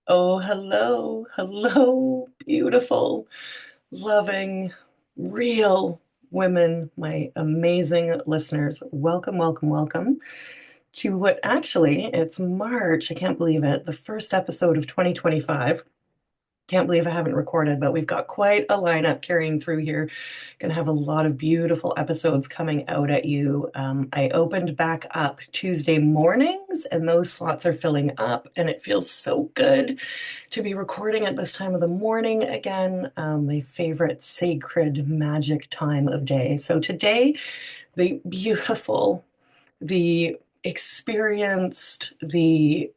Oh, hello, hello, beautiful, loving, real women, my amazing listeners. Welcome, welcome, welcome to what actually it's March. I can't believe it. The first episode of 2025. Can't believe I haven't recorded, but we've got quite a lineup carrying through here. Gonna have a lot of beautiful episodes coming out at you. I opened back up Tuesday mornings, and those slots are filling up, and it feels so good to be recording at this time of the morning again. My favorite sacred magic time of day. So today, the beautiful, the experienced, the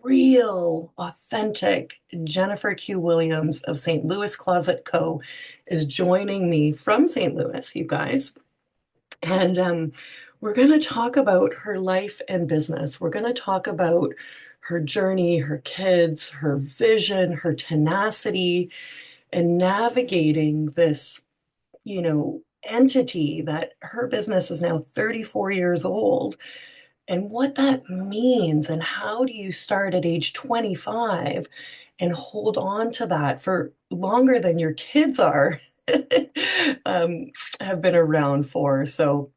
real, authentic Jennifer Q. Williams of St. Louis Closet Co. is joining me from St. Louis, you guys. And we're going to talk about her life and business. We're going to talk about her journey, her kids, her vision, her tenacity, and navigating this, entity that her business is now 34 years old and what that means and how do you start at age 25 and hold on to that for longer than your kids are um, have been around for. So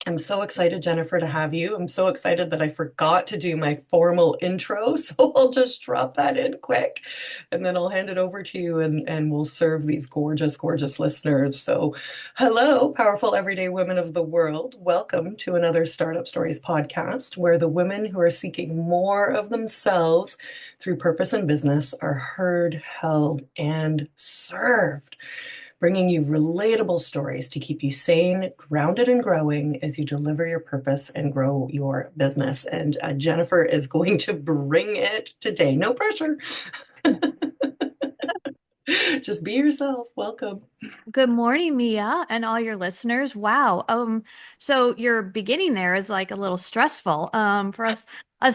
I'm so excited, Jennifer, to have you. I'm so excited that I forgot to do my formal intro, so I'll just drop that in quick, and then I'll hand it over to you, and we'll serve these gorgeous, gorgeous listeners. So, hello, powerful everyday women of the world. Welcome to another Startup Stories podcast, where the women who are seeking more of themselves through purpose and business are heard, held, and served, bringing you relatable stories to keep you sane, grounded, and growing as you deliver your purpose and grow your business. And Jennifer is going to bring it today. No pressure. Just be yourself. Welcome. Good morning, Mia, and all your listeners. Wow. So your beginning there is like a little stressful. For us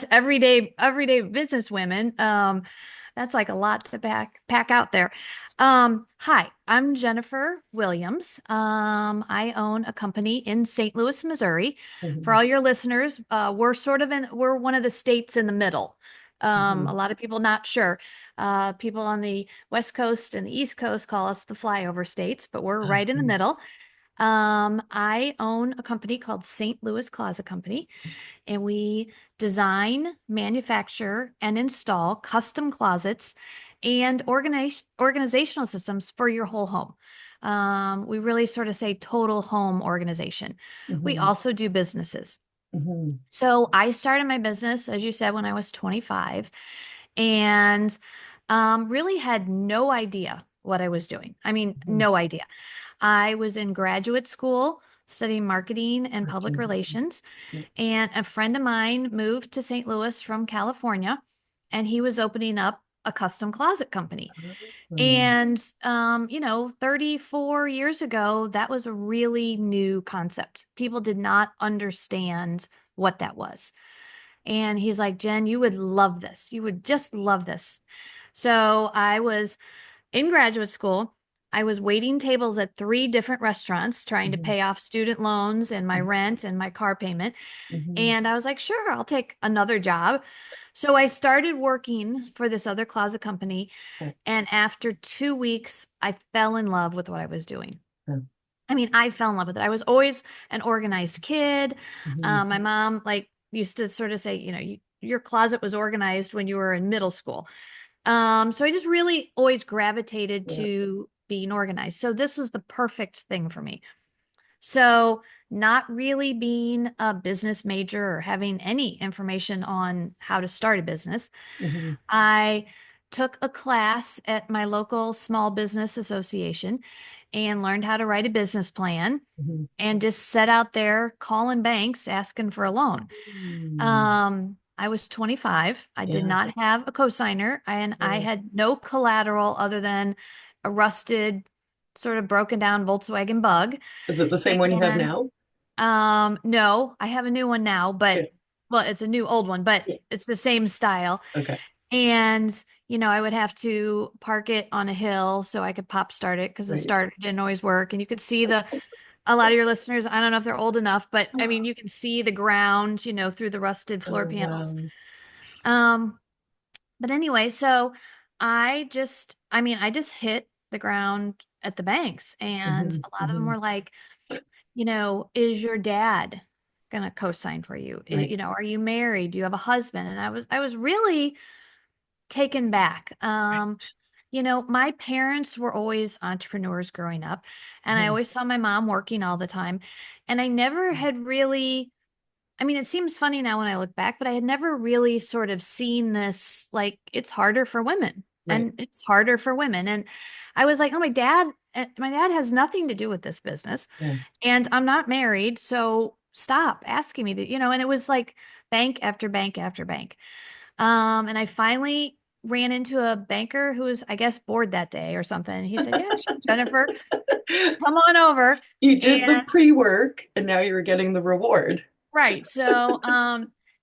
everyday business women. That's like a lot to pack out there. Hi, I'm Jennifer Williams. I own a company in St. Louis, Missouri. For Mhm, all your listeners, we're one of the states in the middle. A mhm, lot of people not sure. People on the West Coast and the East Coast call us the flyover states, but we're right in the mhm, middle. I own a company called St. Louis Closet Company, and we design, manufacture, and install custom closets and organizational systems for your whole home. We really sort of say total home organization. We mhm, also do businesses. mhm, So I started my business, as you said, when I was 25 and really had no idea what I was doing. I mean, mhm, no idea. I was in graduate school studying marketing and public mhm, relations, and a friend of mine moved to St. Louis from California, and he was opening up a custom closet company. mhm, And, 34 years ago, that was a really new concept. People did not understand what that was. And he's like, Jen, you would love this. You would just love this. So I was in graduate school. I was waiting tables at three different restaurants trying to mhm, pay off student loans and my mhm, rent and my car payment. mhm. And I was like, sure, I'll take another job. So I started working for this other closet company. And after 2 weeks, I fell in love with what I was doing. I mean, I fell in love with it. I was always an organized kid. Mhm. My mom like used to sort of say, your closet was organized when you were in middle school. So I just really always gravitated Yeah. to being organized. So this was the perfect thing for me. So not really being a business major or having any information on how to start a business, Mhm, I took a class at my local small business association and learned how to write a business plan mhm. and just set out there calling banks asking for a loan. Mm. I was 25. I did Yeah. not have a cosigner, and I Yeah. had no collateral other than a rusted, sort of broken down Volkswagen Bug. Is it the same one you have And now? no, I have a new one now, but Yeah. well, it's a new old one, but Yeah. it's the same style. Okay. And, I would have to park it on a hill so I could pop start it because the Right. starter didn't always work. And you could see the a lot of your listeners, I don't know if they're old enough, but I mean, you can see the ground, through the rusted floor Oh, panels. wow. Um, but anyway, so I just hit the ground at the banks, and Hmm. a lot of them Hmm. were like, is your dad gonna co-sign for you? Right. Are you married? Do you have a husband? And I was really taken back. My parents were always entrepreneurs growing up, and I Uh-huh. always saw my mom working all the time. And I never had really, I mean, it seems funny now when I look back, but I had never really sort of seen this like it's harder for women Right. and it's harder for women. And I was like, oh, my dad has nothing to do with this business, Yeah. and I'm not married, so stop asking me that, and it was like bank after bank after bank. And I finally ran into a banker who was, I guess, bored that day or something. And he said, yeah, sure, Jennifer, come on over. You And did the pre-work and now you were getting the reward. right. So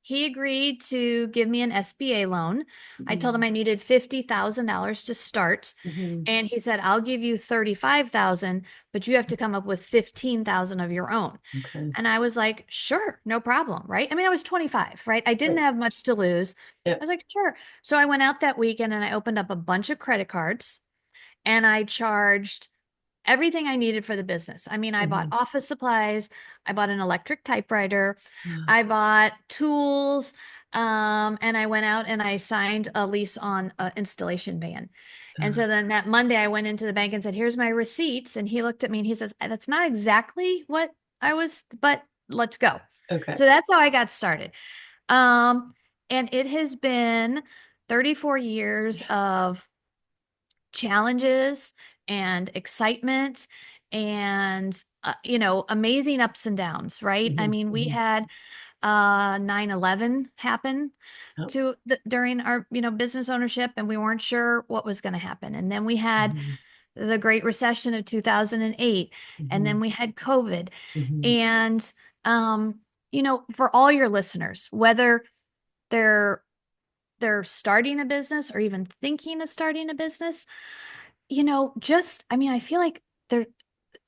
he agreed to give me an SBA loan. I told him Mhm. I needed $50,000 to start. Mhm. And he said, I'll give you 35,000, but you have to come up with 15,000 of your own. Okay. And I was like, sure, no problem. Right. I mean, I was 25, right? I didn't Right. have much to lose. I Yeah. was like, sure. So I went out that weekend and I opened up a bunch of credit cards and I charged everything I needed for the business. I mean, I bought Mhm. office supplies, I bought an electric typewriter, Wow. I bought tools, and I went out and I signed a lease on an installation van. And Uh, so then that Monday, I went into the bank and said, here's my receipts. And he looked at me and he says, that's not exactly what I was, but let's go. okay. So that's how I got started. Um, and it has been 34 years of challenges and excitement and amazing ups and downs, right? I Mhm. mean, we Mhm. had 9/11 happen Oh. during our business ownership, and we weren't sure what was going to happen. And then we had Mhm. the Great Recession of 2008, and then Mhm. we had COVID. Mhm. And for all your listeners, whether they're they're starting a business or even thinking of starting a business, I mean, I feel like they're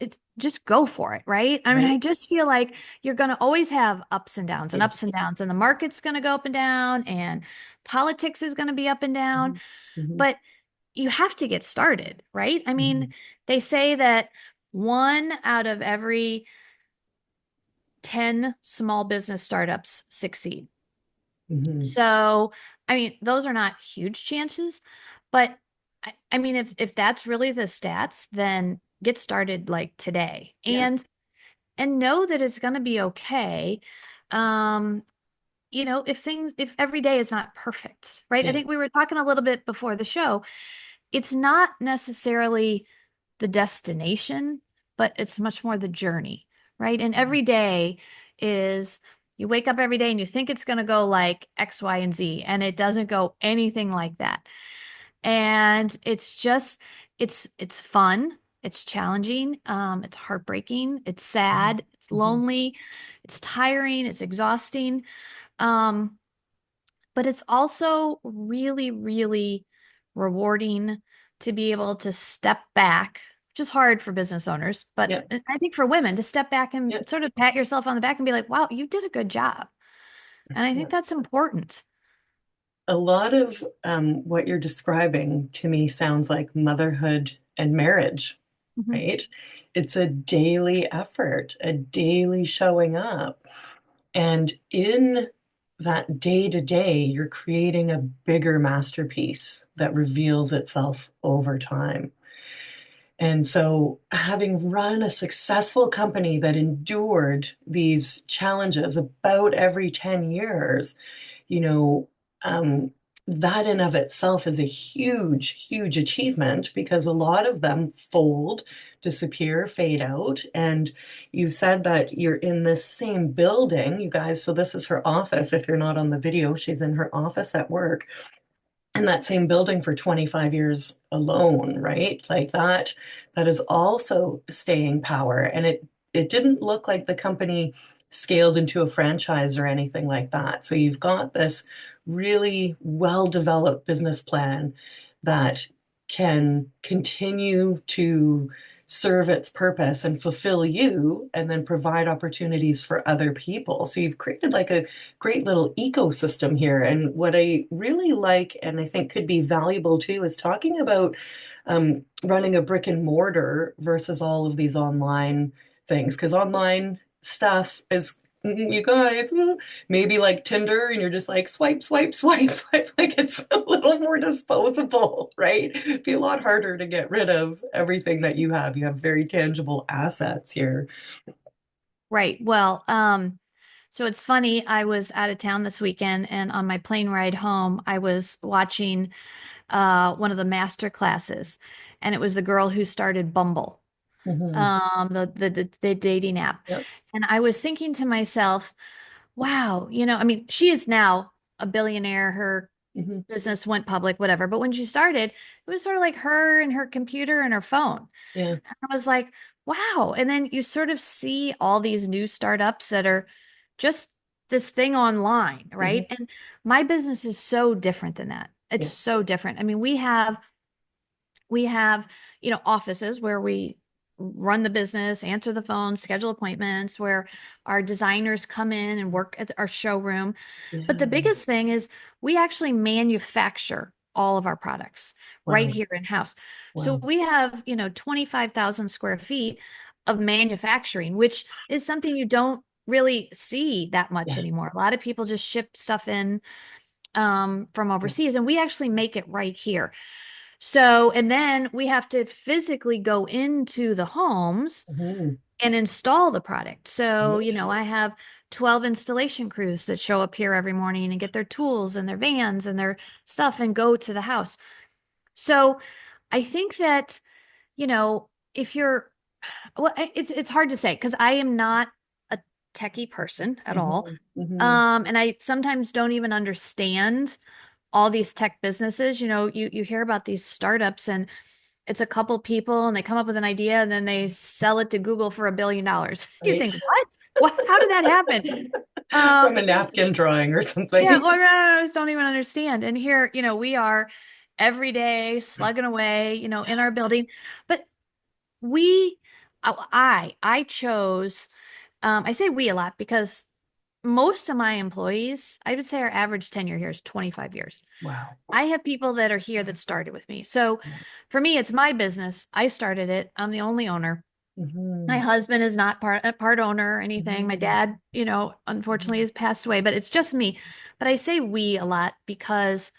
it's just go for it, right? I mean, I Right? just feel like you're going to always have Yes. ups and downs, and the market's going to go up and down, and politics is going to be up and down, Mhm. Mhm. but you have to get started, right? I mean, Mhm. they say that one out of every 10 small business startups succeed. Mhm. So, I mean, those are not huge chances, but I mean, if that's really the stats, then get started like today Yeah. and know that it's going to be okay. Um, if every day is not perfect, right? I Yeah. think we were talking a little bit before the show. It's not necessarily the destination, but it's much more the journey, right? And every day is you wake up every day and you think it's going to go like X, Y, and Z, and it doesn't go anything like that. And it's fun, it's challenging, it's heartbreaking, it's Mhm. sad, it's Mhm. lonely, it's tiring, it's exhausting. Um, but it's also really, really rewarding to be able to step back, which is hard for business owners, but Yeah. I think for women to step back and Yeah. sort of pat yourself on the back and be like, wow, you did a good job. And I Yeah. think that's important. A lot of what you're describing to me sounds like motherhood and marriage, Mhm. right? It's a daily effort, a daily showing up. And in that day to day, you're creating a bigger masterpiece that reveals itself over time. And so, having run a successful company that endured these challenges about every 10 years, you know, um, that in of itself is a huge, huge achievement because a lot of them fold, disappear, fade out. And you said that you're in this same building, you guys. So, this is her office. If you're not on the video, she's in her office at work in that same building for 25 years alone, right? Like that is also staying power. And it didn't look like the company scaled into a franchise or anything like that. So you've got this really well-developed business plan that can continue to serve its purpose and fulfill you and then provide opportunities for other people. So you've created like a great little ecosystem here. And what I really like and I think could be valuable too is talking about running a brick and mortar versus all of these online things. Because online stuff is, you guys, maybe like Tinder, and you're just like swipe, swipe, swipe, swipe. Like it's a little more disposable, right? It'd be a lot harder to get rid of everything that you have. You have very tangible assets here. Right. Well, so it's funny. I was out of town this weekend, and on my plane ride home, I was watching one of the master classes, and it was the girl who started Bumble, Hmm. the dating app. Yep. And I was thinking to myself, wow, I mean, she is now a billionaire. Her Hmm. business went public, whatever. But when she started, it was sort of like her and her computer and her phone. Yeah. I was like, wow. And then you sort of see all these new startups that are just this thing online, Hmm. right? And my business is so different than that. It's Yeah. so different. I mean, we have, offices where we run the business, answer the phone, schedule appointments, where our designers come in and work at our showroom. But the Yeah. biggest thing is we actually manufacture all of our products right Wow. here in house. So Wow. we have, 25,000 square feet of manufacturing, which is something you don't really see that much Yeah. anymore. A lot of people just ship stuff in from Yeah. overseas, and we actually make it right here. So, and then we have to physically go into the homes Hmm. and install the product. So, Right. I have 12 installation crews that show up here every morning and get their tools and their vans and their stuff and go to the house. So, I think that, if you're, well, it's hard to say because I am not a techie person at all. Hmm. Hmm. And I sometimes don't even understand all these tech businesses. You hear about these startups, and it's a couple people and they come up with an idea and then they sell it to Google for $1 billion. You Right. think, what? What? How did that happen? From a Um, napkin drawing or yeah, something. or I just don't even understand. And here, we are every day slugging away, in our building. But we, I chose, I say we a lot because most of my employees, I would say our average tenure here is 25 years. Wow. I have people that are here that started with me. So for me, it's my business. I started it. I'm the only owner. My Hmm. husband is not part owner or anything. My Hmm. dad, unfortunately has passed away, but it's just me. But I say we a lot because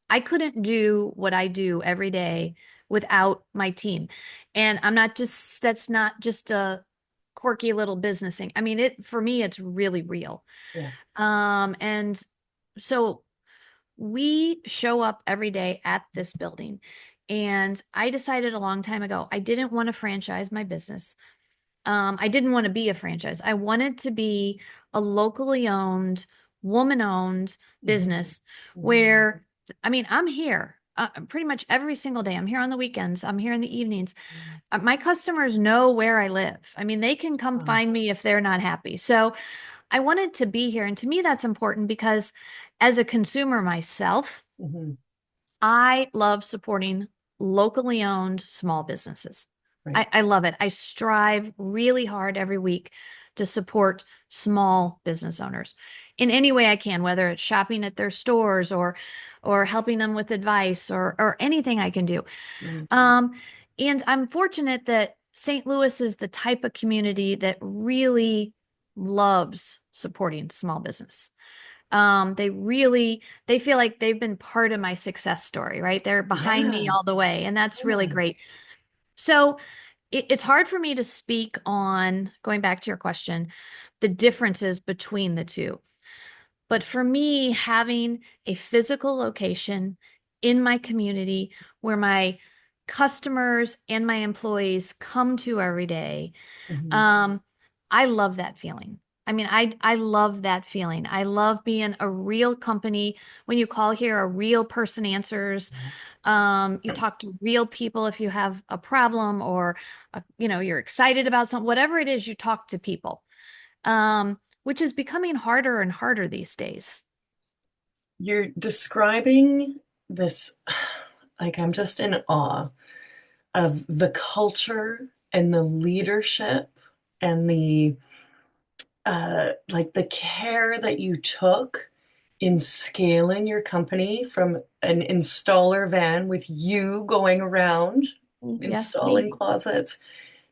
I couldn't do what I do every day without my team. And that's not just a quirky little business thing. I mean, for me, it's really real. Yeah. And so we show up every day at this building. And I decided a long time ago, I didn't want to franchise my business. I didn't want to be a franchise. I wanted to be a locally owned, woman-owned Hmm. business Hmm. where, I mean, I'm here pretty much every single day. I'm here on the weekends. I'm here in the evenings. My customers know where I live. I mean, they can come Wow. find me if they're not happy. So I wanted to be here. And to me, that's important because as a consumer myself, Hmm. I love supporting locally owned small businesses. Right. I love it. I strive really hard every week to support small business owners in any way I can, whether it's shopping at their stores or helping them with advice or anything I can do. Right. Um, and I'm fortunate that St. Louis is the type of community that really loves supporting small business. They feel like they've been part of my success story, right? They're behind me Yeah. all the way, and that's really Yeah. great. So it's hard for me to speak on, going back to your question, the differences between the two. But for me, having a physical location in my community where my customers and my employees come to every day, Hmm. um, I love that feeling. I mean, I love that feeling. I love being a real company. When you call here, a real person answers. Yeah. You talk to real people if you have a problem or you're excited about something, whatever it is, you talk to people. Which is becoming harder and harder these days. You're describing this, like, I'm just in awe of the culture and the leadership and the like the care that you took in scaling your company from an installer van with you going around Yes, me. installing closets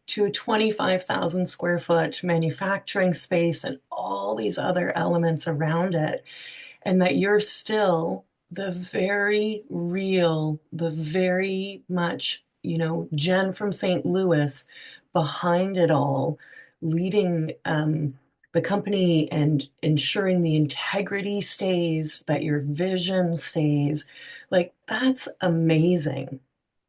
to a 25,000 square foot manufacturing space and all these other elements around it, and that you're still the very real, the very much, Jen from St. Louis behind it all, leading the company and ensuring the integrity stays, that your vision stays. Like, that's amazing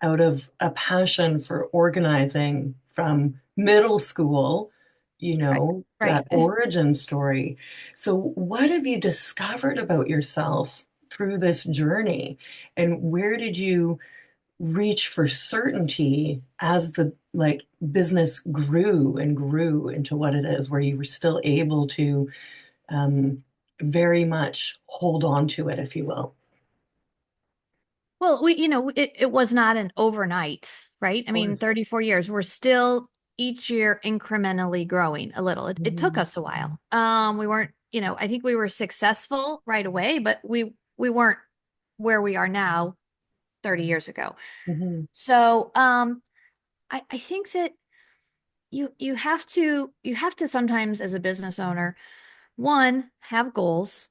out of a passion for organizing from middle school, Right. Right. that origin story. So, what have you discovered about yourself through this journey? And where did you reach for certainty as the business grew and grew into what it is, where you were still able to very much hold on to it, if you will? Well, it was not an overnight, right? I Of mean, course. 34 years, we're still each year incrementally growing a little. It took Hmm. us a while. We weren't, I think we were successful right away, but we weren't where we are now 30 years ago. Hmm. So, I think that you have to sometimes as a business owner, one, have goals,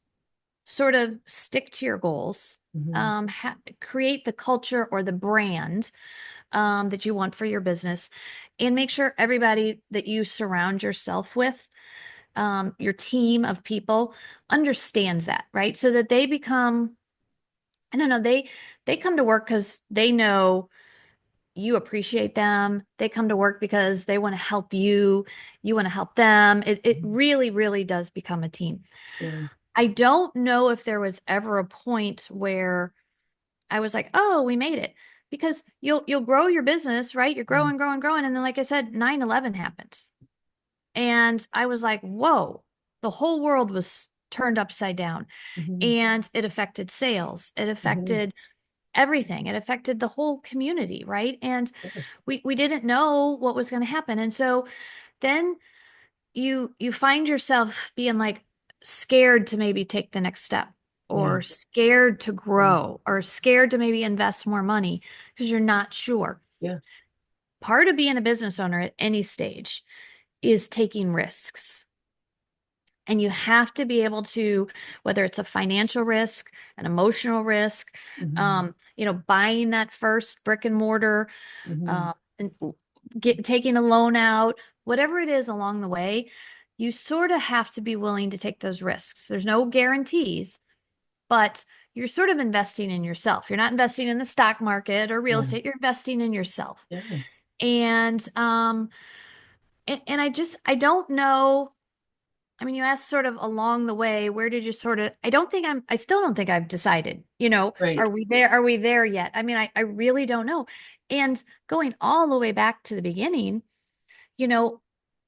sort of stick to your goals, Hmm. create the culture or the brand that you want for your business, and make sure everybody that you surround yourself with, your team of people, understands that, right? So that they become, I don't know, they come to work because they know you appreciate them. They come to work because they want to help you. You want to help them. It really, really does become a team. Yeah. I don't know if there was ever a point where I was like, "Oh, we made it." Because you'll grow your business, right? You're Yeah. growing, growing, growing, and then like I said, 9/11 happened. And I was like, "Whoa." The whole world was turned upside down, Hmm. and it affected sales. It Hmm. affected everything. It affected the whole community, right? And Of course. we didn't know what was going to happen. And so then you find yourself being like scared to maybe take the next step, Yeah. or scared to Yeah. grow, or scared to maybe invest more money because you're not sure. Yeah. Part of being a business owner at any stage is taking risks. And you have to be able to, whether it's a financial risk, an emotional risk, Hmm. buying that first brick and mortar, Hmm. and taking a loan out, whatever it is along the way, you sort of have to be willing to take those risks. There's no guarantees, but you're sort of investing in yourself. You're not investing in the stock market or real Yeah. estate. You're investing in yourself. Yeah. And I don't know. I mean, you asked sort of along the way, where did you sort of, I still don't think I've decided, are Right. we there? Are we there yet? I mean, I really don't know. And going all the way back to the beginning, you know,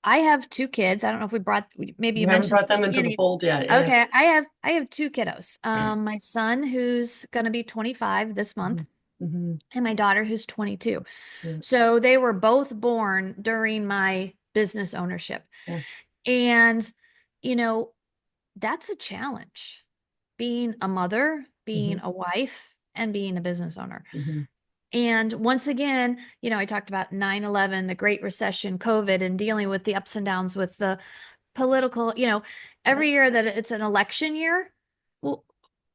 I have two kids. I don't know if maybe You you haven't mentioned brought at the them into the beginning. fold yet. Yeah. Okay. I have two kiddos. My son who's going to be 25 this Hmm. month, Hmm. and my daughter who's 22. Yeah. So they were both born during my business ownership. Yeah. And, you know, that's a challenge, being a mother, being Hmm. a wife, and being a business owner. Hmm. And once again, I talked about 9/11, the Great Recession, COVID, and dealing with the ups and downs with the political, Yeah. every year that it's an election year, well,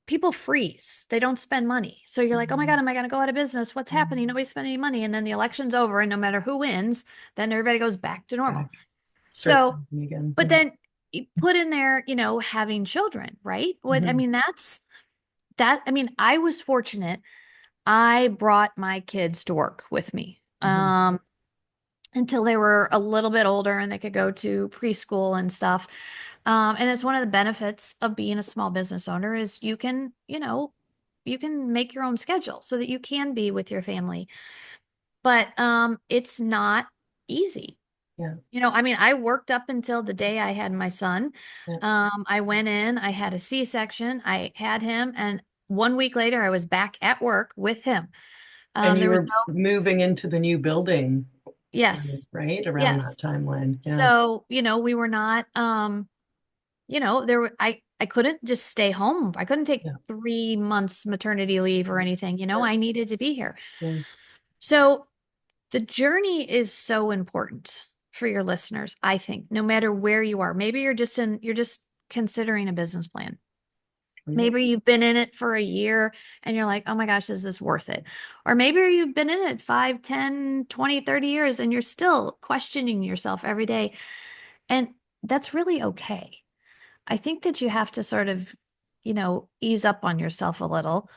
people freeze. They don't spend money. So you're like, oh my Hmm. God, am I going to go out of business? What's happening? Nobody's spending any money. And then the election's over, and no matter who wins, then everybody goes back to normal. Back. Start So, thinking again. but Yeah. then you put in there, having children, right? I Hmm. mean, I mean, I was fortunate. I brought my kids to work with me Hmm. until they were a little bit older and they could go to preschool and stuff. And it's one of the benefits of being a small business owner is you can make your own schedule so that you can be with your family. But it's not easy. Yeah. I mean, I worked up until the day I had my son. Yeah. I went in, I had a C-section, I had him, and 1 week later, I was back at work with him. And you There was were moving into the new building Yes. right around that Yes. timeline. Yeah. So, we were not there were I couldn't just stay home. I couldn't take Yeah. 3 months maternity leave or anything. Yeah. I needed to be here. Yeah. So the journey is so important for your listeners, I think, no matter where you are. Maybe you're just considering a business plan. Yeah. Maybe you've been in it for a year and you're like, oh my gosh, is this worth it? Or maybe you've been in it 5, 10, 20, 30 years and you're still questioning yourself every day. And that's really okay. I think that you have to sort of, ease up on yourself a little.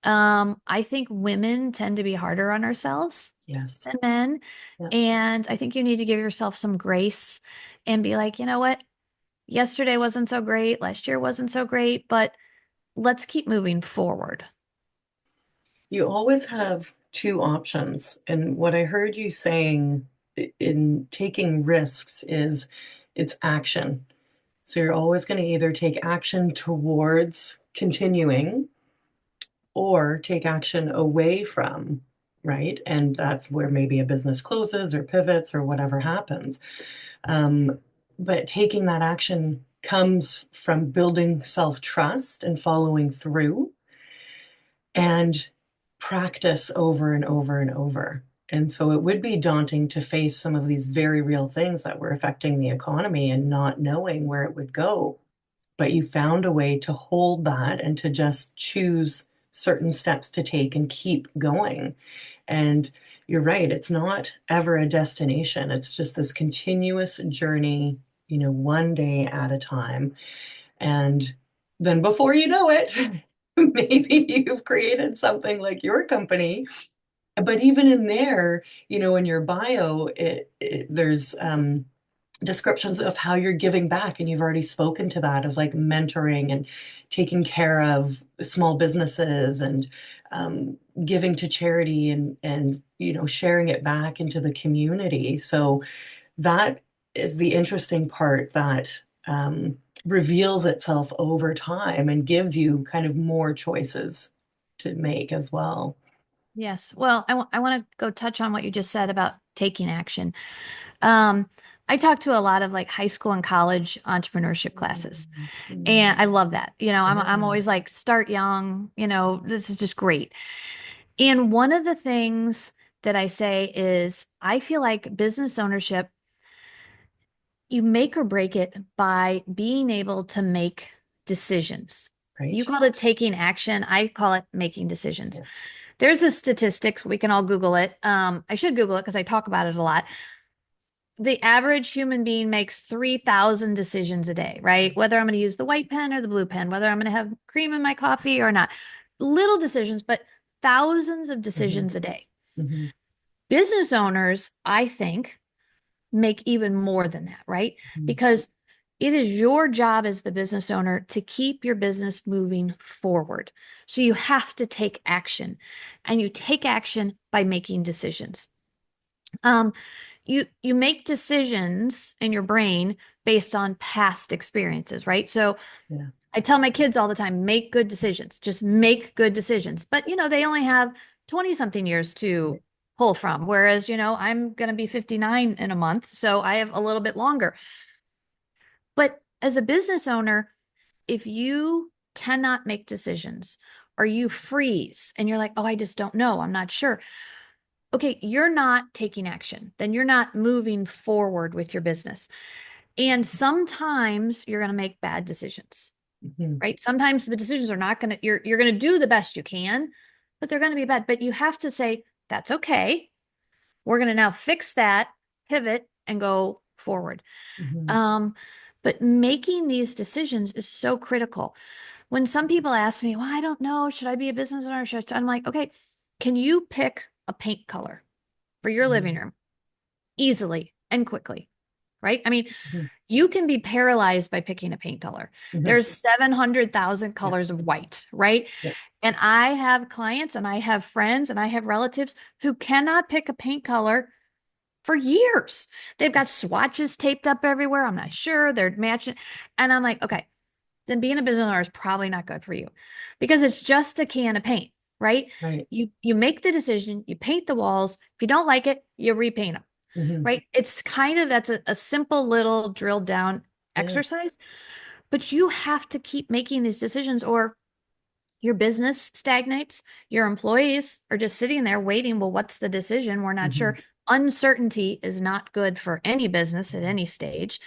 I think women tend to be harder on ourselves Yes. than men. Yeah. And I think you need to give yourself some grace and be like, you know what? Yesterday wasn't so great. Last year wasn't so great, but let's keep moving forward. You always have two options. And what I heard you saying in taking risks is it's action. So you're always going to either take action towards continuing or take action away from, right? And that's where maybe a business closes or pivots or whatever happens. Um, but taking that action comes from building self trust and following through and practice over and over and over. And so it would be daunting to face some of these very real things that were affecting the economy and not knowing where it would go. But you found a way to hold that and to just choose certain steps to take and keep going. And you're right, it's not ever a destination. It's just this continuous journey, one day at a time. And then before you know it, maybe you've created something like your company. But even in there, in your bio, there's descriptions of how you're giving back. And you've already spoken to that of like mentoring and taking care of small businesses and giving to charity and sharing it back into the community. So that is the interesting part that reveals itself over time and gives you kind of more choices to make as well. Yes. Well, I want to go touch on what you just said about taking action. Um, I talk to a lot of like high school and college entrepreneurship classes, Mhm. and I love that. I'm Yeah, always like, start young, this is just great. And one of the things that I say is I feel like business ownership, you make or break it by being able to make decisions. You right. call it taking action. I call it making decisions. Yeah, There's a statistics, we can all Google it. I should Google it because I talk about it a lot. The average human being makes 3,000 decisions a day, right? Whether I'm going to use the white pen or the blue pen, whether I'm going to have cream in my coffee or not. Little decisions, but thousands of hmm decisions a day. hmm Business owners, I think, make even more than that, right? hmm Because it is your job as the business owner to keep your business moving forward. So you have to take action, and you take action by making decisions. Um, you make decisions in your brain based on past experiences, right? So yeah, I tell my kids all the time, make good decisions. Just make good decisions. But they only have 20 something years to right. pull from. Whereas, I'm going to be 59 in a month, so I have a little bit longer. But as a business owner, if you cannot make decisions or you freeze and you're like, oh, I just don't know, I'm not sure. Okay, you're not taking action. Then you're not moving forward with your business. And sometimes you're going to make bad decisions, hmm right? Sometimes the decisions are not going to, you're going to do the best you can, but they're going to be bad. But you have to say, that's okay. We're going to now fix that, pivot, and go forward. hmm Um, but making these decisions is so critical. When some people ask me, well, I don't know, should I be a business owner? I'm like, okay, can you pick a paint color for your living room easily and quickly? Right? I mean, hmm you can be paralyzed by picking a paint color. hmm There's 700,000 Yeah, colors of white, right? yeah, And I have clients and I have friends and I have relatives who cannot pick a paint color for years. They've got swatches taped up everywhere. I'm not sure they're matching. And I'm like, okay, then being a business owner is probably not good for you because it's just a can of paint, right? right. You make the decision, you paint the walls. If you don't like it, you repaint them. Hmm. right? It's kind of that's a simple little drill down Yeah. exercise, but you have to keep making these decisions or your business stagnates. Your employees are just sitting there waiting. Well, what's the decision? We're not Hmm. sure. Uncertainty is not good for any business at any stage.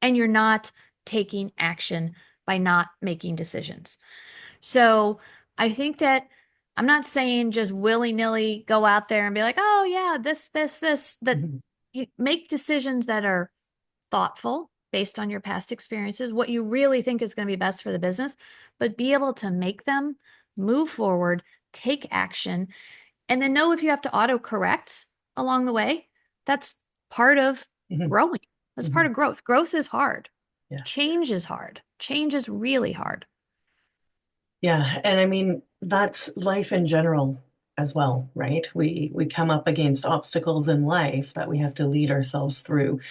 And you're not taking action by not making decisions. So I think that I'm not saying just willy-nilly go out there and be like, oh, yeah, this, that Hmm. you make decisions that are thoughtful based on your past experiences, what you really think is going to be best for the business, but be able to make them move forward, take action, and then know if you have to auto correct along the way. That's part of Hmm. growing. That's part Hmm. of growth. Growth is hard. Yeah. Change is hard. Change is really hard. Yeah. And I mean, that's life in general as well, right? We come up against obstacles in life that we have to lead ourselves through.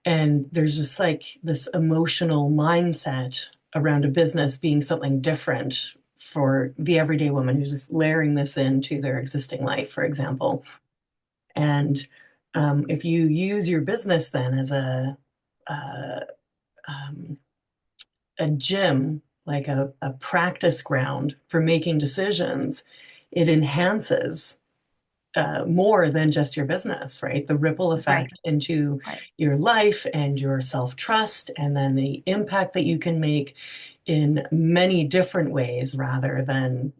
And there's just like this emotional mindset around a business being something different for the everyday woman who's just layering this into their existing life, for example. And if you use your business then as a, um, a gym, like a practice ground for making decisions, it enhances more than just your business, right? The ripple Right. effect into Right. your life and your self-trust, and then the impact that you can make in many different ways rather than,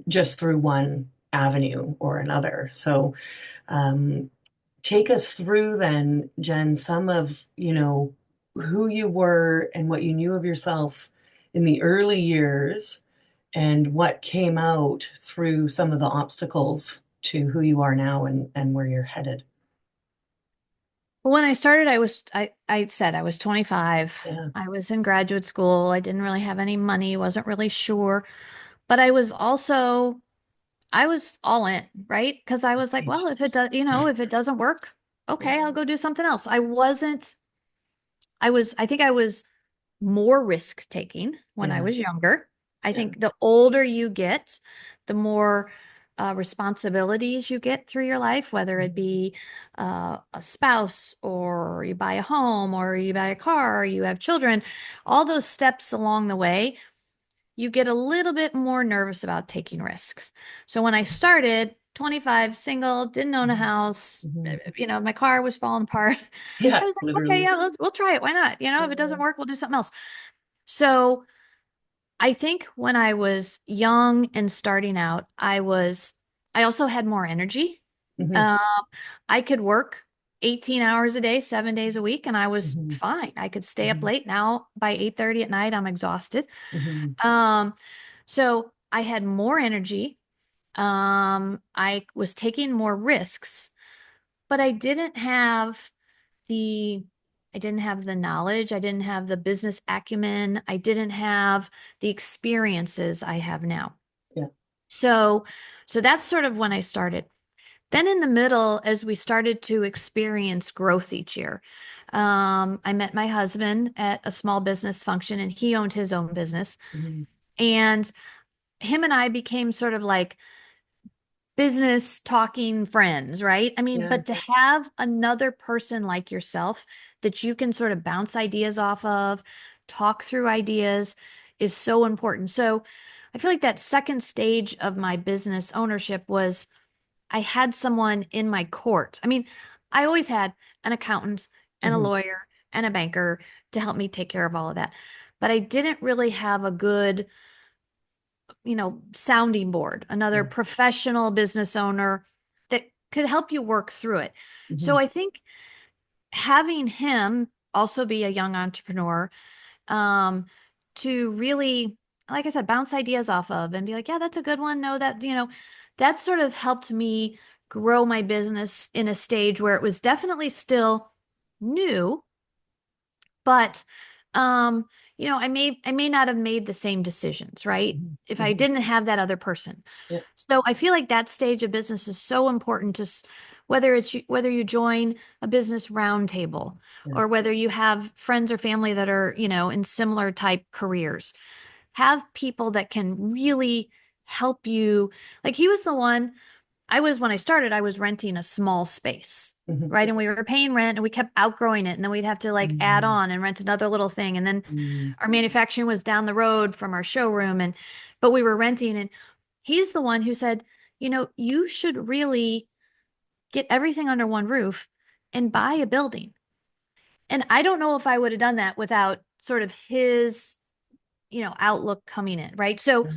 just through one avenue or another. So, um, take us through then, Jen, some of, who you were and what you knew of yourself in the early years and what came out through some of the obstacles to who you are now and where you're headed. Well, when I started, I said I was 25. Yeah. I was in graduate school. I didn't really have any money, wasn't really sure. But I was all in, right? Because I was like, Right. well, if it does, if it doesn't work, Yeah. okay, I'll go do something else. I think I was more risk taking when I Yeah. was younger. I Yeah. think the older you get, the more responsibilities you get through your life, whether it Mhm. be a spouse or you buy a home or you buy a car or you have children, all those steps along the way you get a little bit more nervous about taking risks. So when I started, 25, single, didn't own a Mhm. house, Mhm. my car was falling apart. I Yeah, was like, okay, literally. yeah, we'll try it. Why not? If it doesn't Yeah. work, we'll do something else. So I think when I was young and starting out, I also had more energy. Mhm. Um, I could work 18 hours a day, 7 days a week, and I was Mhm. fine. I could stay up Mhm. late. Now by 8:30 at night, I'm exhausted. Mhm. Um, so I had more energy. I was taking more risks, but the I didn't have the knowledge, I didn't have the business acumen, I didn't have the experiences I have now. Yeah. So so that's sort of when I started. Then in the middle, as we started to experience growth each year, I met my husband at a small business function and he owned his own business. Mhm. And him and I became sort of like business talking friends, right? I mean, Yeah. but to have another person like yourself that you can sort of bounce ideas off of, talk through ideas is so important. So I feel like that second stage of my business ownership was I had someone in my court. I mean, I always had an accountant and a Mhm. lawyer and a banker to help me take care of all of that. But I didn't really have a good sounding board, another Yeah. professional business owner that could help you work through it. So Mhm. I think having him also be a young entrepreneur, um, to really, like I said, bounce ideas off of and be like, yeah, that's a good one. No, that sort of helped me grow my business in a stage where it was definitely still new, but um I may not have made the same decisions, right, Mhm. if I Mhm. didn't have that other person. Yeah. So I feel like that stage of business is so important to whether you join a business roundtable Yeah. or whether you have friends or family that are in similar type careers, have people that can really help you. Like he was the one when I started, I was renting a small space, Mhm. right? And we were paying rent and we kept outgrowing it. And then we'd have to like add Mhm. on and rent another little thing. And then Mhm. our manufacturing was down the road from our showroom. But we were renting. And he's the one who said, you should really get everything under one roof and buy a building. And I don't know if I would have done that without sort of his, outlook coming in, right? So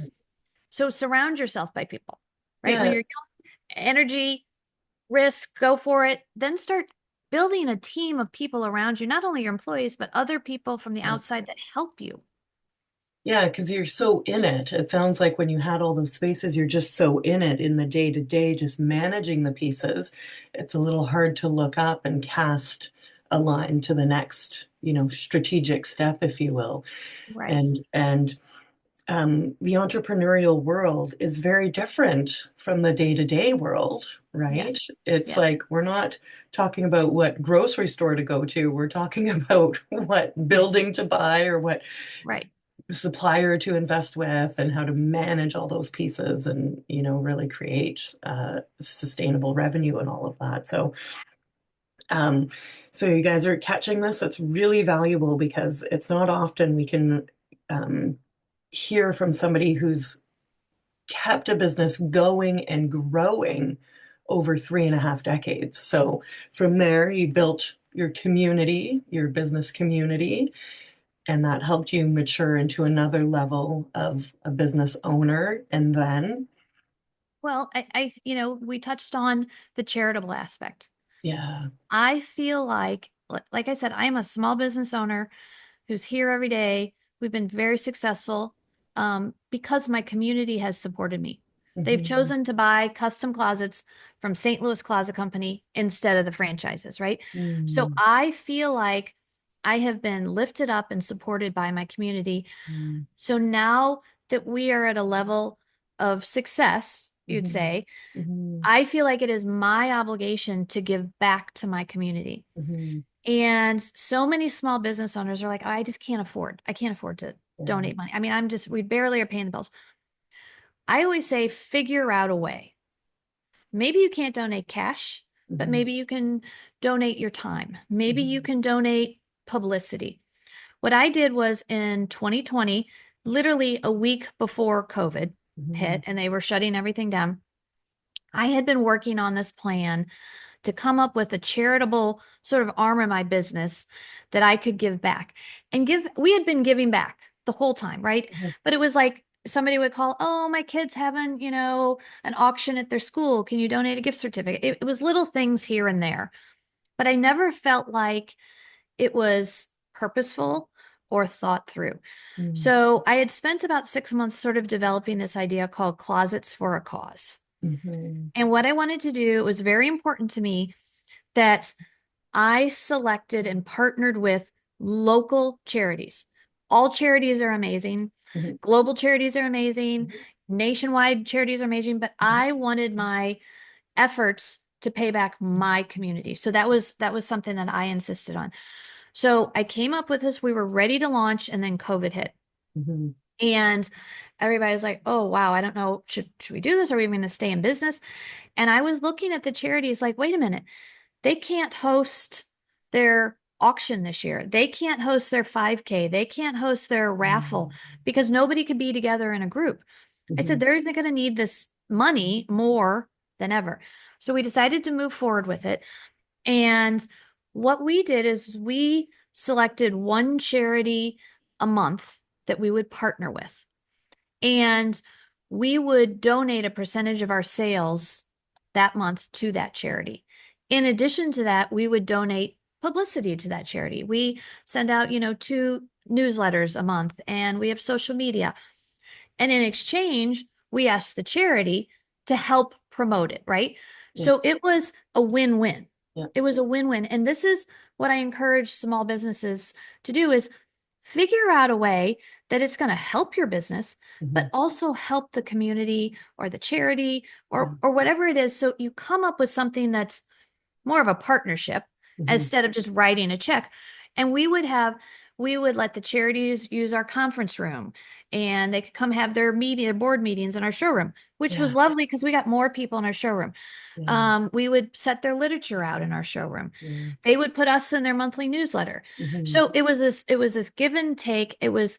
surround yourself by people, right? When Yeah, you're young, energy, risk, go for it. Then start building a team of people around you, not only your employees, but other people from the yeah. outside that help you. Yeah, because you're so in it. It sounds like when you had all those spaces, you're just so in it in the day to day, just managing the pieces. It's a little hard to look up and cast a line to the next, strategic step, if you will. Right. And the entrepreneurial world is very different from the day-to-day world, right? Yes. It's Yes. like we're not talking about what grocery store to go to. We're talking about what building to buy or what Right. supplier to invest with and how to manage all those pieces and really create sustainable revenue and all of that. Um, so you guys are catching this. It's really valuable because it's not often we can um, hear from somebody who's kept a business going and growing over 3.5 decades. So from there, you built your community, your business community, and that helped you mature into another level of a business owner. And then, Well, we touched on the charitable aspect. yeah. I feel like I said, I am a small business owner who's here every day. We've been very successful because my community has supported me. They've Hmm. chosen to buy custom closets from St. Louis Closet Company instead of the franchises, right? So Mm-hmm. I feel like I have been lifted up and supported by my community. So now that we are at a level of success, you'd Hmm. say, Hmm. I feel like it is my obligation to give back to my community. Hmm. And so many small business owners are like, I just can't afford. I can't afford to Yeah. donate money. I mean, we barely are paying the bills. I always say, figure out a way. Maybe you can't donate cash, but Hmm. maybe you can donate your time. Maybe you Hmm. can donate publicity. What I did was in 2020, literally a week before COVID Hmm. hit and they were shutting everything down, I had been working on this plan to come up with a charitable sort of arm of my business that I could give back and we had been giving back the whole time, right? Hmm. But it was like somebody would call, oh, my kid's having, an auction at their school. Can you donate a gift certificate? It was little things here and there, but I never felt like it was purposeful or thought through. So I had spent about 6 months sort of developing this idea called Closets for a Cause. Hmm. And what I wanted to do, it was very important to me that I selected and partnered with local charities. All charities are amazing. Hmm. Global charities are amazing. Nationwide charities are amazing, but I wanted my efforts to pay back my community. So that was something that I insisted on. So I came up with this. We were ready to launch and then COVID hit. Hmm. And everybody's like, "Oh, wow, I don't know. Should we do this? Are we going to stay in business?" And I was looking at the charities like, "Wait a minute. They can't host their auction this year. They can't host their 5K. They can't host their raffle because nobody could be together in a group." I said, Hmm. they're going to need this money more than ever. So we decided to move forward with it. And what we did is we selected one charity a month that we would partner with. And we would donate a percentage of our sales that month to that charity. In addition to that, we would donate publicity to that charity. We send out, two newsletters a month and we have social media. And in exchange, we ask the charity to help promote it, right? Yeah. So it was a win-win. Yeah. It was a win-win. And this is what I encourage small businesses to do is figure out a way that it's going to help your business, Hmm. but also help the community or the charity Yeah. or whatever it is. So you come up with something that's more of a partnership Hmm. instead of just writing a check. And we would let the charities use our conference room and they could come have their meeting, their board meetings in our showroom, which Yeah. was lovely because we got more people in our showroom. Yeah. We would set their literature out in our showroom. Yeah. They would put us in their monthly newsletter. Hmm. So it was this give and take. It was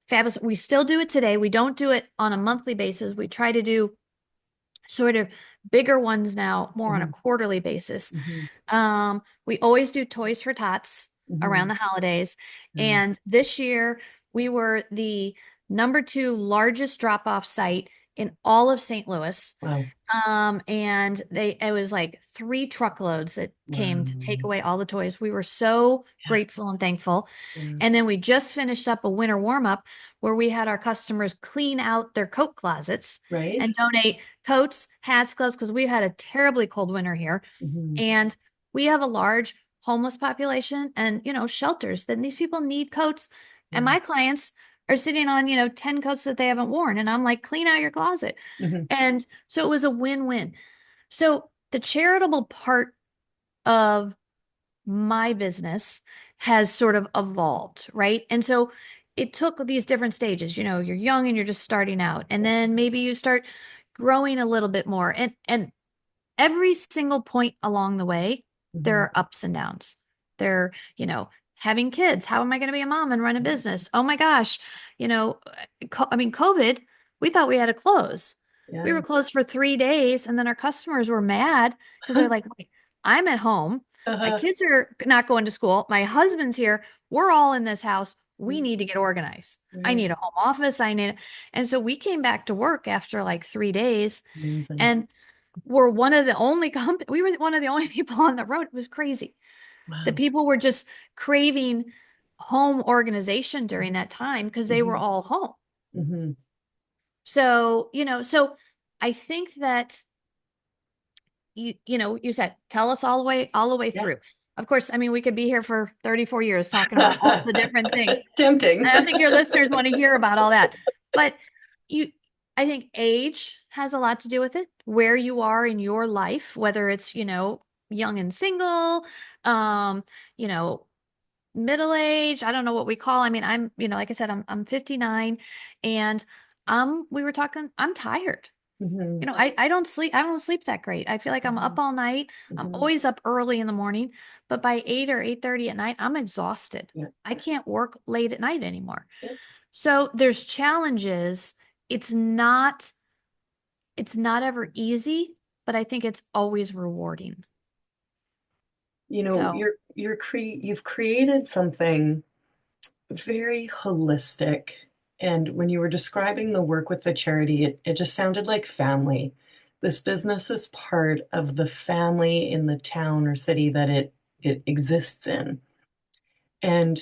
fabulous. We still do it today. We don't do it on a monthly basis. We try to do sort of bigger ones now, more on a Hmm. quarterly basis. Hmm. We always do Toys for Tots around Hmm. the holidays. Yeah. And this year we were the number two largest drop-off site in all of St. Louis. Wow. And it was like 3 truckloads that came to take Wow. away all the toys. We were so Yeah. grateful and thankful. Yeah. And then we just finished up a winter warm-up where we had our customers clean out their coat closets Right. and donate coats, hats, gloves, because we had a terribly cold winter here. Hmm. And we have a large homeless population and, shelters. Then these people need coats. And Yeah. my clients are sitting on, 10 coats that they haven't worn. And I'm like, clean out your closet. Hmm. And so it was a win-win. So the charitable part of my business has sort of evolved, right? And so it took these different stages. You're young and you're just starting out, and then maybe you start growing a little bit more. And every single point along the way, there Hmm. are ups and downs. There, having kids. How am I going to be a mom and run a business? Oh my gosh, you know, COVID, we thought we had to close. We Yeah. were closed for 3 days, and then our customers were mad because they're like, wait, I'm at home. My Uh-huh. kids are not going to school. My husband's here. We're all in this house. We need to get organized. I Right. need a home office. And so we came back to work after like 3 days. Amazing. And we were one of the only people on the road. It was crazy. The Wow. people were just craving home organization during that time because they were Hmm. all home. Hmm. So I think that you said tell us all the way Yeah. through. Of course, I mean we could be here for 34 years talking about all the different things. Tempting. I don't think your listeners want to hear about all that. But you, I think age has a lot to do with it, where you are in your life, whether it's, young and single, um, you know, middle age. I don't know what we call. I mean, like I said, I'm 59 and we were talking, I'm tired. Hmm. I don't sleep that great. I feel like I'm Hmm. up all night. I'm Hmm. always up early in the morning, but by 8 or 8:30 at night, I'm exhausted. Yeah. I can't work late at night anymore. Yeah. So there's challenges. It's not it's not ever easy, but I think it's always rewarding. So, You've created something very holistic. And when you were describing the work with the charity, it just sounded like family. This business is part of the family in the town or city that it exists in. And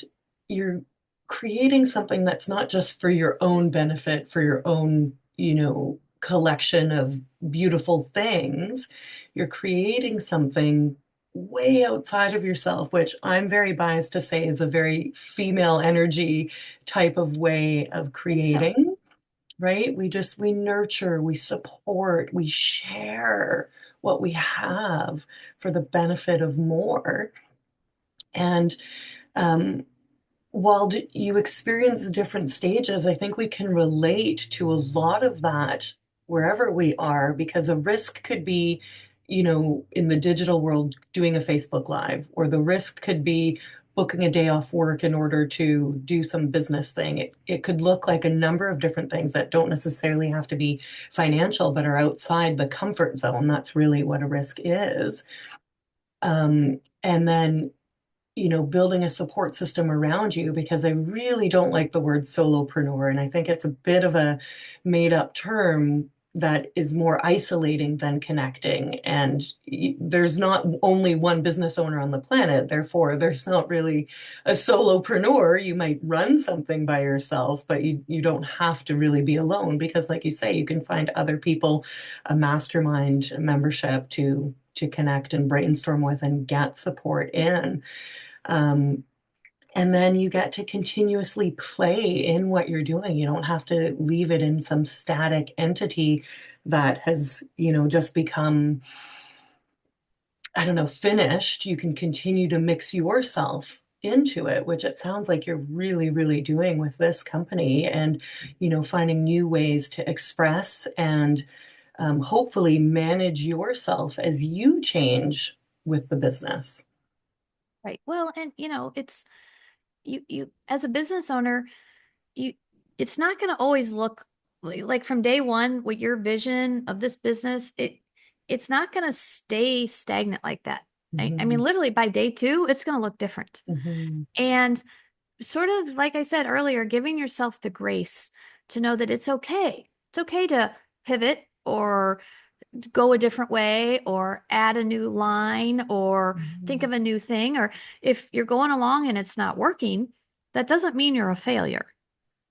you're creating something that's not just for your own benefit, for your own, collection of beautiful things. You're creating something way outside of yourself, which I'm very biased to say is a very female energy type of way of I think so. creating, right? We nurture, we support, we share what we have for the benefit of more. And um, while you experience different stages, I think we can relate to a lot of that wherever we are, because a risk could be, in the digital world, doing a Facebook Live, or the risk could be booking a day off work in order to do some business thing. It could look like a number of different things that don't necessarily have to be financial, but are outside the comfort zone. That's really what a risk is. And then building a support system around you, because I really don't like the word solopreneur. And I think it's a bit of a made up term that is more isolating than connecting. And there's not only one business owner on the planet. Therefore, there's not really a solopreneur. You might run something by yourself, but you don't have to really be alone because, like you say, you can find other people, a mastermind, a membership to connect and brainstorm with and get support in. Um, and then you get to continuously play in what you're doing. You don't have to leave it in some static entity that has, just become, I don't know, finished. You can continue to mix yourself into it, which it sounds like you're really, really doing with this company and, finding new ways to express and hopefully manage yourself as you change with the business. Right. Well, and it's you as a business owner, you it's not going to always look like from day one with your vision of this business, it's not going to stay stagnant like that. I mean, Mhm, literally by day two, it's going to look different. mhm, And sort of like I said earlier, giving yourself the grace to know that it's okay. It's okay to pivot or go a different way or add a new line or think mhm, of a new thing. Or if you're going along and it's not working, that doesn't mean you're a failure.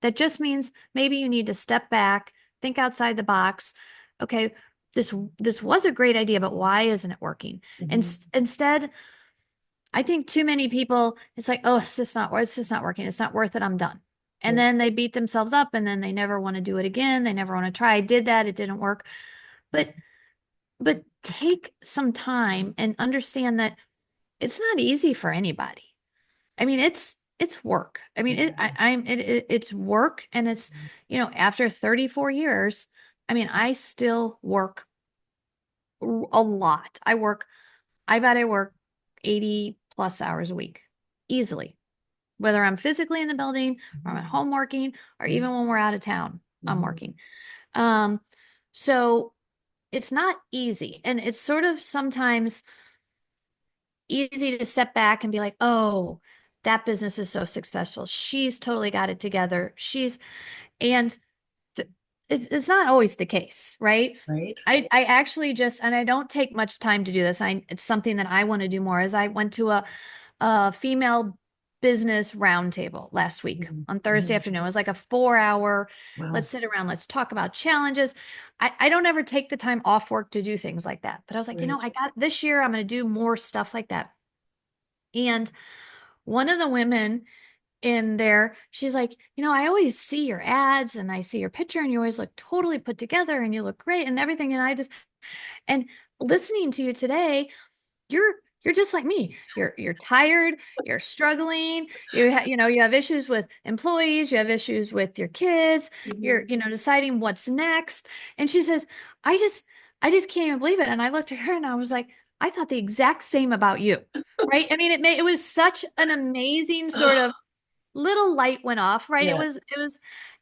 That just means maybe you need to step back, think outside the box. Okay, this was a great idea, but why isn't it working? And mhm. instead, I think too many people, it's like, oh, it's just not working. It's not worth it. I'm done. And Yeah. then they beat themselves up and then they never want to do it again. They never want to try. I did that. It didn't work. But take some time and understand that it's not easy for anybody. I mean, it's work. I mean, Yeah. it's work, and it's after 34 years. I mean, I still work a lot. I bet I work 80 plus hours a week easily, whether I'm physically in the building or I'm at Mhm, home working, or even mhm, when we're out of town, I'm mhm. working. Um, so it's not easy, and it's sort of sometimes easy to step back and be like, oh, that business is so successful. She's totally got it together. And th- it's not always the case, right? Right? I actually just, and I don't take much time to do this. It's something that I want to do more. Is I went to a female business roundtable last week Mhm, on Thursday mhm. afternoon. It was like a 4 hour, let's Wow. sit around, let's talk about challenges. I don't ever take the time off work to do things like that. But I was like, Right. I got this year, I'm going to do more stuff like that. And one of the women in there, she's like, I always see your ads and I see your picture and you always look totally put together and you look great and everything. And listening to you today, you're you're just like me. You're tired, you're struggling, you have issues with employees, you have issues with your kids, you're, Mhm. deciding what's next. And she says, I just I just can't even believe it. And I looked at her and I was like, I thought the exact same about you. Right? I mean, it was such an amazing sort of little light went off, right? Yeah.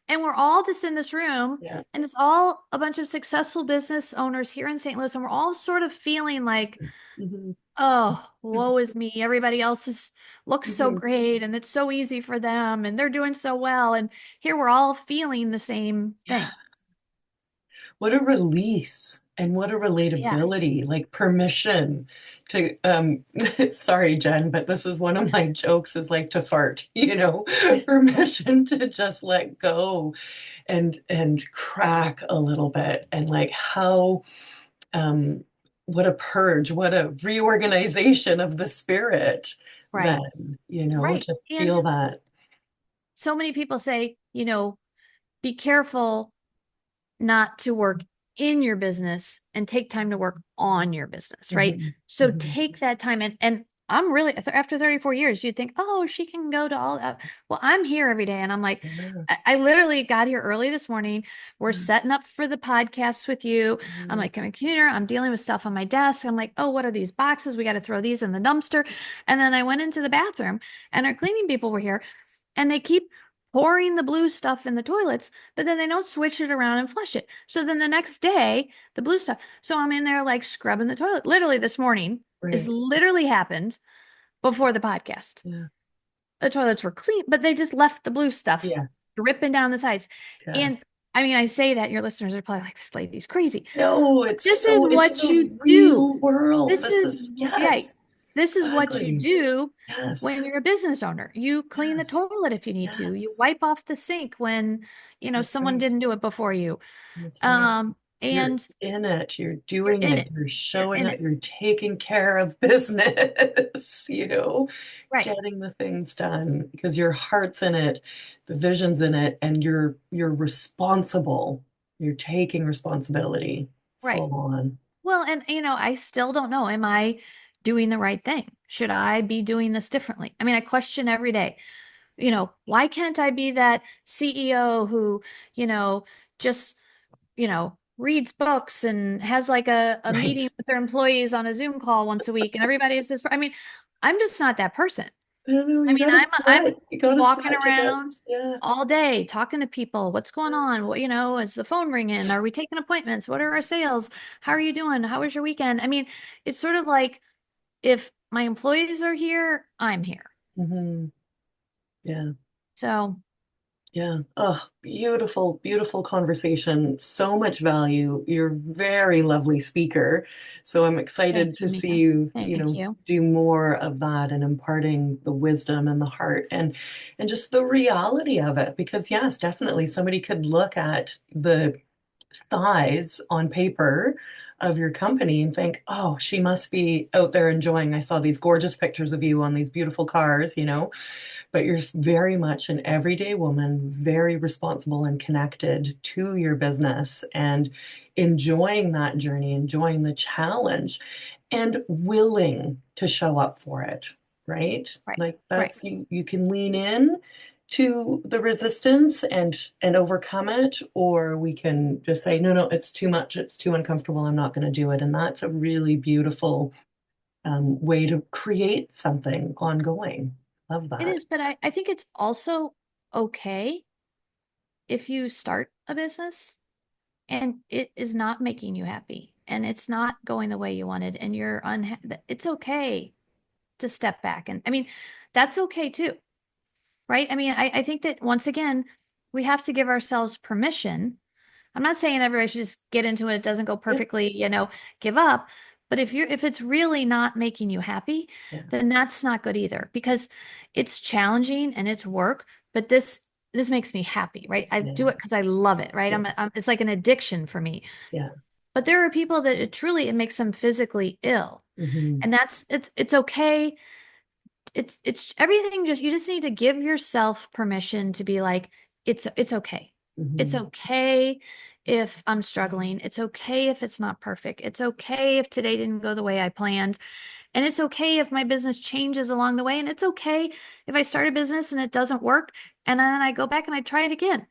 And we're all just in this room, Yeah. and it's all a bunch of successful business owners here in St. Louis, and we're all sort of feeling like, Mhm, oh, mhm, woe is me. Everybody else looks so mhm. great, and it's so easy for them, and they're doing so well. And here we're all feeling the same Yeah. things. What a release and what a Yes. relatability, like permission to sorry, Jen, but this is one of my jokes is like to fart, permission to just let go and crack a little bit and like how um what a purge, what a reorganization of the spirit Right. then, Right. to And feel that. so many people say, be careful not to work in your business and take time to work on your business, right? Mhm, So mhm. take that time, and I'm really after 34 years, you think, oh, she can go to all that. Well, I'm here every day and I'm like, Yeah, I literally got here early this morning. We're yeah, setting up for the podcasts with you. I'm yeah, like, I'm a computer, I'm dealing with stuff on my desk. I'm like, oh, what are these boxes? We got to throw these in the dumpster. And then I went into the bathroom and our cleaning people were here and they keep pouring the blue stuff in the toilets, but then they don't switch it around and flush it. So then the next day, the blue stuff. So I'm in there like scrubbing the toilet. Literally this morning is right. literally happened before the podcast. Yeah, The toilets were clean, but they just left the blue stuff yeah, dripping down the sides. yeah. And I mean, I say that your listeners are probably like, this lady's crazy. No, This is it's what the you do. real world. This This is is, right. yes, This is what you exactly. do Yes, when you're a business owner. You clean the yes, toilet if you need to. You yes. wipe off the sink when, That's someone right. didn't do it before you. That's right. You're And in it. You're you're doing in it. it. You're You're showing in up. it. You're taking care of business, Right. getting the things done because your heart's in it, the vision's in it, and you're responsible. You're taking responsibility Right. full on. Well, and I still don't know, am I doing the right thing? should I be doing this differently? I mean, I question every day, why can't I be that CEO who, you know, just, reads books and has like a Right. meeting with their employees on a Zoom call once a week and everybody is this. I mean, I'm just not that person. I don't know. I You mean, gotta I'm sweat. You gotta walking sweat to get, around yeah. all day talking to people. What's going on? What, is the phone ringing? Are we taking appointments? What are our sales? How are you doing? How was your weekend? I mean, it's sort of like if my employees are here, I'm here. Hmm. Yeah. So Yeah. Oh, beautiful, beautiful conversation. So much value. You're a very lovely speaker. So I'm thank excited you, to see Mia. you, Thank you. do more of that and imparting the wisdom and the heart and just the reality of it. Because yes, definitely somebody could look at the size on paper of your company and think, oh, she must be out there enjoying. I saw these gorgeous pictures of you on these beautiful cars, but you're very much an everyday woman, very responsible and connected to your business and enjoying that journey, enjoying the challenge, and willing to show up for it, right? Right. Like Right. that's you can lean in to the resistance and overcome it, or we can just say, no, no, it's too much, it's too uncomfortable, I'm not going to do it. And that's a really beautiful way to create something ongoing. Love It that. is, but I think it's also okay if you start a business and it is not making you happy and it's not going the way you wanted and you're unhappy. It's okay to step back. And I mean, that's okay too, right? I mean, I think that once again, we have to give ourselves permission. I'm not saying everybody should just get into it. It doesn't go Yeah, perfectly, give up. But if it's really not making you happy, yeah, then that's not good either because it's challenging and it's work, but this makes me happy, right? I do yeah, it because I love it, right? yeah, It's like an addiction for me. yeah. But there are people that it makes them physically ill. Hmm. And it's okay. It's everything, just you just need to give yourself permission to be like, it's okay. It's Hmm. okay if I'm struggling. It's okay if it's not perfect. It's okay if today didn't go the way I planned. And it's okay if my business changes along the way. And it's okay if I start a business and it doesn't work and then I go back and I try it again.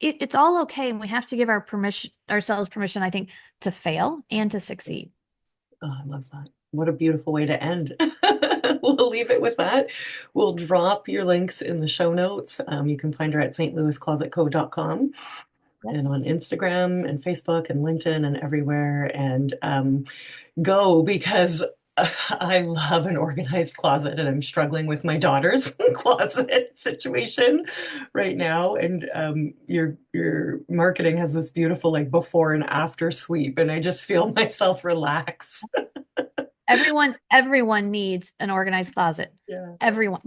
It's all okay. And we have to give ourselves permission, I think, to fail and to succeed. Oh, I love that. What a beautiful way to end. We'll leave it with that. We'll drop your links in the show notes. You can find her at stlouisclosetco.com and Yes. on Instagram and Facebook and LinkedIn and everywhere. And go because I love an organized closet and I'm struggling with my daughter's closet situation right now. And your marketing has this beautiful like before and after sweep, and I just feel myself relax. Everyone needs an organized closet. Yeah, Everyone,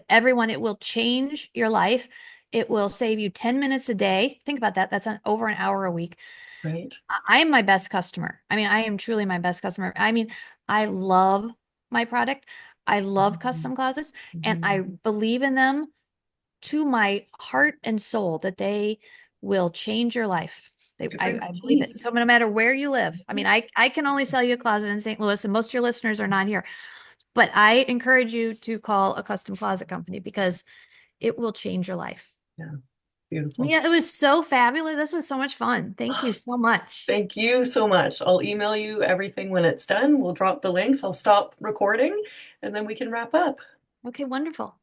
everyone, it will change your life. It will save you 10 minutes a day. Think about that. That's over an hour a week. right. I am my best customer. I mean, I am truly my best customer. I mean, I love my product. I love Mhm. custom closets and I Mhm. believe in them to my heart and soul that they will change your life. It brings I believe it. peace. So no matter where you live, I mean, I can only sell you a closet in St. Louis, and most of your listeners are not here. But I encourage you to call a custom closet company because it will change your life. Yeah, beautiful. Yeah, it was so fabulous. This was so much fun. Thank you so much. Thank you so much. I'll email you everything when it's done. We'll drop the links. I'll stop recording and then we can wrap up. Okay, wonderful.